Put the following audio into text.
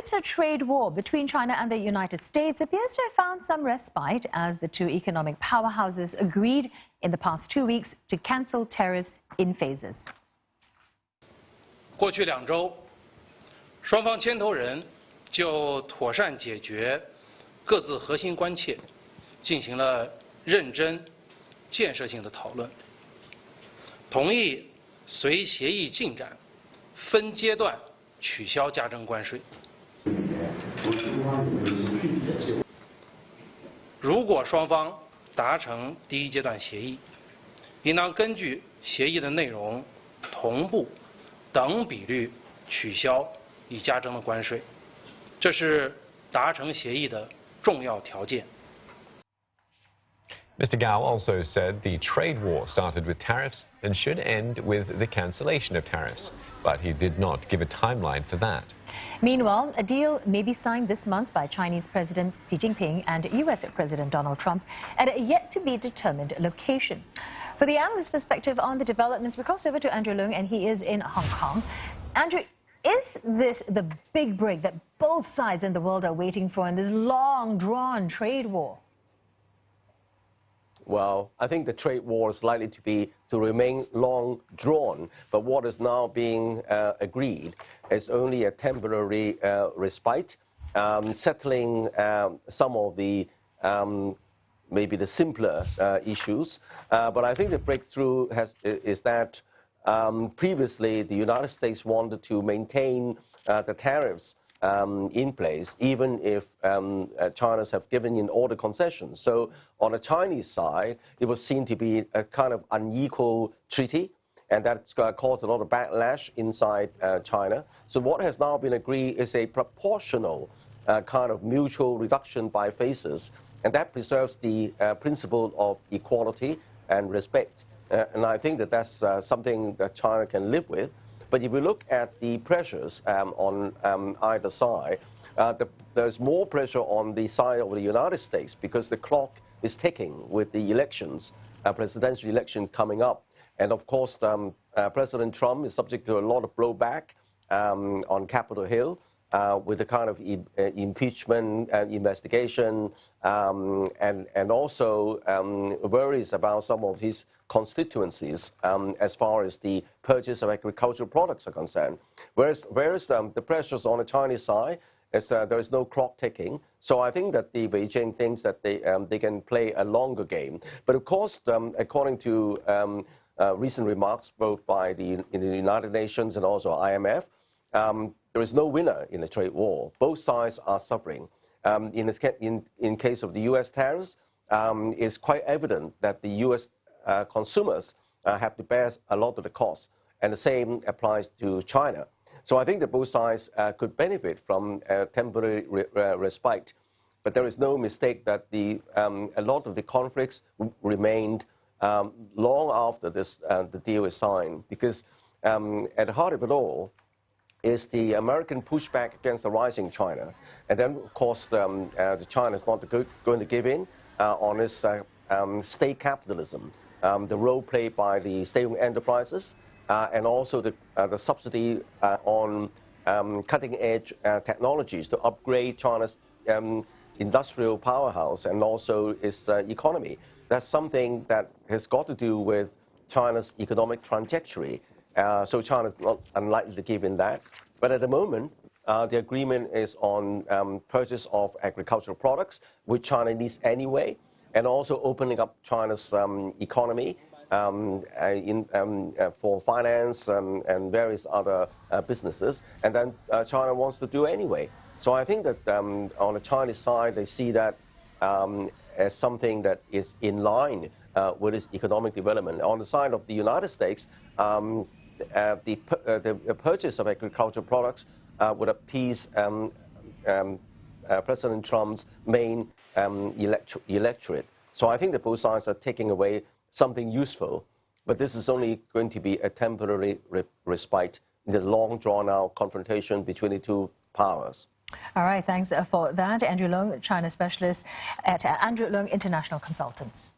bitter trade war between China and the United States appears to have found some respite as the two economic powerhouses agreed in the past 2 weeks to cancel tariffs in phases. 过去2周，双方牵头人就妥善解决各自核心关切，进行了认真、建设性的讨论，同意随协议进展，分阶段取消加征关税。如果双方达成第1阶段协议，应当根据协议的内容同步等比率取消已加征的关税，这是达成协议的重要条件。 Mr. Gao also said the trade war started with tariffs and should end with the cancellation of tariffs, but he did not give a timeline for that. Meanwhile, a deal may be signed this month by Chinese President Xi Jinping and US President Donald Trump at a yet-to-be-determined location. For the analyst's perspective on the developments, we cross over to Andrew Leung, and he is in Hong Kong. Andrew, is this the big break that both sides in the world are waiting for in this long-drawn trade war? Well, I think the trade war is likely to remain long drawn, but what is now being agreed is only a temporary respite, settling some of the maybe the simpler issues. But I think the breakthrough is that previously the United States wanted to maintain the tariffs in place, even if China have given in all the concessions. So on the Chinese side, it was seen to be a kind of unequal treaty, and that's caused a lot of backlash inside China. So what has now been agreed is a proportional kind of mutual reduction by phases, and that preserves the principle of equality and respect. And I think that that's something that China can live with. But if we look at the pressures on either side, there's more pressure on the side of the United States because the clock is ticking with the elections, presidential election coming up. And of course, President Trump is subject to a lot of blowback on Capitol Hill with the kind of impeachment investigation and also worries about some of his constituencies as far as the purchase of agricultural products are concerned. Whereas the pressures on the Chinese side is there is no clock ticking. So I think that the Beijing thinks that they can play a longer game. But of course, according to recent remarks both by in the United Nations and also IMF, there is no winner in the trade war. Both sides are suffering. In case of the U.S. tariffs, it's quite evident that the U.S. consumers have to bear a lot of the costs, and the same applies to China. So I think that both sides could benefit from a temporary respite, but there is no mistake that a lot of the conflicts remained long after the deal is signed, because at the heart of it all is the American pushback against the rising China, and then of course China is not going to give in on its state capitalism. The role played by the state-owned enterprises, and also the subsidy on cutting-edge technologies to upgrade China's industrial powerhouse and also its economy. That's something that has got to do with China's economic trajectory. So China is not unlikely to give in that. But at the moment, the agreement is on purchase of agricultural products, which China needs anyway, and also opening up China's economy for finance and various other businesses. And then China wants to do anyway. So I think that on the Chinese side, they see that as something that is in line with its economic development. On the side of the United States, the purchase of agricultural products would appease President Trump's main electorate. So I think that both sides are taking away something useful, but this is only going to be a temporary respite in the long drawn-out confrontation between the two powers. All right, thanks for that. Andrew Leung, China specialist at Andrew Leung International Consultants.